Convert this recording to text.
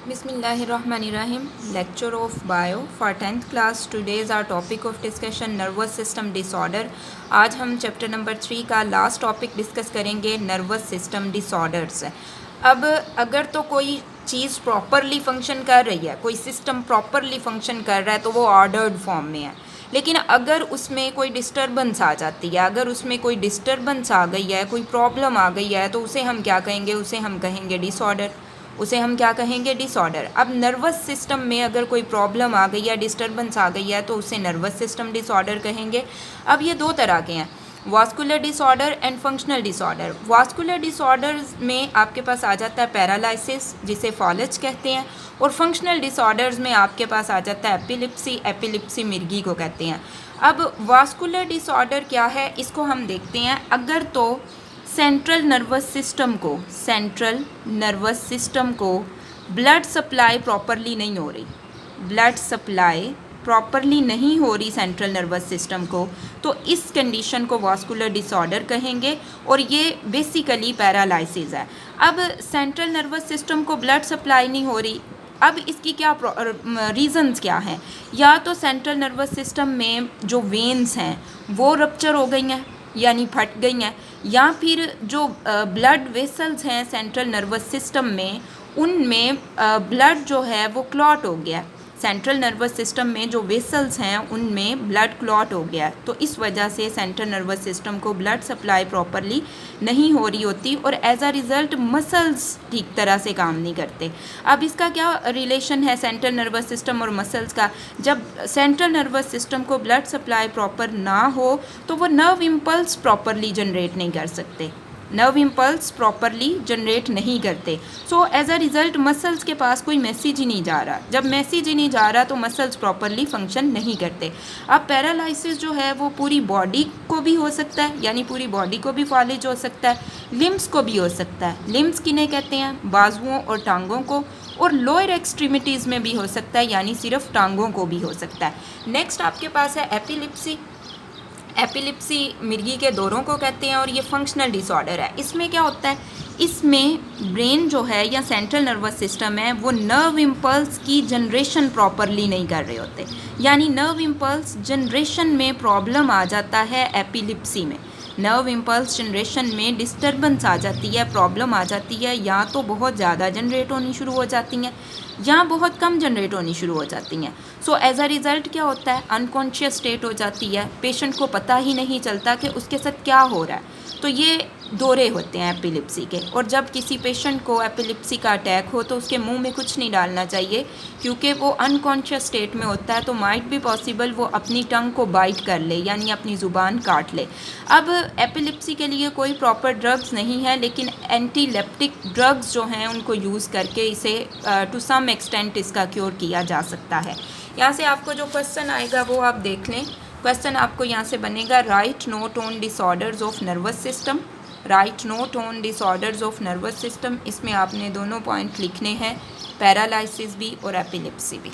Bismillahirrahmanirrahim. Lecture of Bio for 10th class. Today is our topic of discussion nervous system disorder. आज हम chapter number 3 का last topic discuss करेंगे nervous system disorders. अब अगर तो कोई चीज़ प्रॉपरली फंक्शन कर रही है, कोई सिस्टम प्रॉपरली फंक्शन कर रहा है तो वो ऑर्डर्ड फॉर्म में है। लेकिन अगर उसमें कोई डिस्टर्बेंस आ जाती है, अगर उसमें कोई डिस्टर्बेंस आ गई है, कोई प्रॉब्लम आ गई है, तो उसे हम क्या कहेंगे? उसे हम कहेंगे डिसऑर्डर। उसे हम क्या कहेंगे? डिसऑर्डर। अब नर्वस सिस्टम में अगर कोई प्रॉब्लम आ गई है, डिस्टर्बेंस आ गई है, तो उसे नर्वस सिस्टम डिसऑर्डर कहेंगे। अब ये दो तरह के हैं, vascular disorder and functional disorder. Vascular disorders में आपके पास आ जाता है पैरालिसिस, जिसे फॉलेज कहते हैं, और फंक्शनल डिसऑर्डर्स में आपके पास आ जाता है एपिलिप्सी। एपिलिप्सी मिर्गी को कहते हैं। अब वास्कुलर डिसऑर्डर क्या है, इसको हम देखते हैं। अगर तो सेंट्रल नर्वस सिस्टम को ब्लड सप्लाई प्रॉपरली नहीं हो रही, ब्लड सप्लाई प्रॉपरली नहीं हो रही सेंट्रल नर्वस सिस्टम को, तो इस कंडीशन को वास्कुलर डिसऑर्डर कहेंगे, और ये बेसिकली पैरालिसिस है। अब सेंट्रल नर्वस सिस्टम को ब्लड सप्लाई नहीं हो रही, अब इसकी क्या रीज़न्स क्या हैं? या तो सेंट्रल नर्वस सिस्टम में जो वेन्स हैं वो रप्चर हो गई हैं, यानी फट गई हैं, या फिर जो ब्लड वेसल्स हैं सेंट्रल नर्वस सिस्टम में, उनमें ब्लड जो है वो क्लॉट हो गया। सेंट्रल नर्वस सिस्टम में जो वेसल्स हैं उनमें ब्लड क्लॉट हो गया, तो इस वजह से सेंट्रल नर्वस सिस्टम को ब्लड सप्लाई प्रॉपरली नहीं हो रही होती, और एज अ रिज़ल्ट मसल्स ठीक तरह से काम नहीं करते। अब इसका क्या रिलेशन है सेंट्रल नर्वस सिस्टम और मसल्स का? जब सेंट्रल नर्वस सिस्टम को ब्लड सप्लाई प्रॉपर ना हो तो वो नर्व इम्पल्स प्रॉपरली जनरेट नहीं कर सकते, नर्व इम्पल्स प्रॉपरली जनरेट नहीं करते। So as a result muscles के पास कोई मैसेज ही नहीं जा रहा। जब मैसेज ही नहीं जा रहा तो मसल्स प्रॉपरली फंक्शन नहीं करते। अब पैरालिसिस जो है वो पूरी बॉडी को भी हो सकता है, यानी पूरी बॉडी को भी फॉलेज हो सकता है, लिम्स को भी हो सकता है। लिम्स किन्हें कहते हैं? बाजुओं और टांगों को, और लोअर एक्सट्रीमिटीज़ में भी हो सकता है, यानी सिर्फ टांगों को भी हो सकता है। नेक्स्ट आपके पास है एपिलिप्सी। एपिलिप्सी मिर्गी के दौरों को कहते हैं, और ये फंक्शनल डिसऑर्डर है। इसमें क्या होता है? इसमें ब्रेन जो है या सेंट्रल नर्वस सिस्टम है वो नर्व इम्पल्स की जनरेशन प्रॉपरली नहीं कर रहे होते, यानी नर्व इम्पल्स जनरेशन में प्रॉब्लम आ जाता है। एपिलिप्सी में नर्व इम्पल्स जनरेशन में डिस्टर्बेंस आ जाती है, प्रॉब्लम आ जाती है, या तो बहुत ज़्यादा जनरेट होनी शुरू हो जाती हैं या बहुत कम जनरेट होनी शुरू हो जाती हैं। सो एज अ रिज़ल्ट क्या होता है? अनकॉन्शियस स्टेट हो जाती है, पेशेंट को पता ही नहीं चलता कि उसके साथ क्या हो रहा है। तो ये दौरे होते हैं एपिलिप्सी के, और जब किसी पेशेंट को एपिलिप्सी का अटैक हो तो उसके मुंह में कुछ नहीं डालना चाहिए, क्योंकि वो अनकॉन्शियस स्टेट में होता है, तो माइट भी पॉसिबल वो अपनी टंग को बाइट कर ले, यानी अपनी ज़ुबान काट ले। अब एपिलिप्सी के लिए कोई प्रॉपर ड्रग्स नहीं है, लेकिन एंटीलेप्टिक ड्रग्स जो हैं उनको यूज़ करके इसे टू सम एक्सटेंट इसका क्योर किया जा सकता है। यहाँ से आपको जो क्वेश्चन आएगा वो आप देख लें। क्वेश्चन आपको यहाँ से बनेगा, right note on disorders of nervous system. Right note on disorders of nervous system, इसमें आपने दोनों पॉइंट लिखने हैं, पैरालिसिस भी और एपिलिप्सी भी।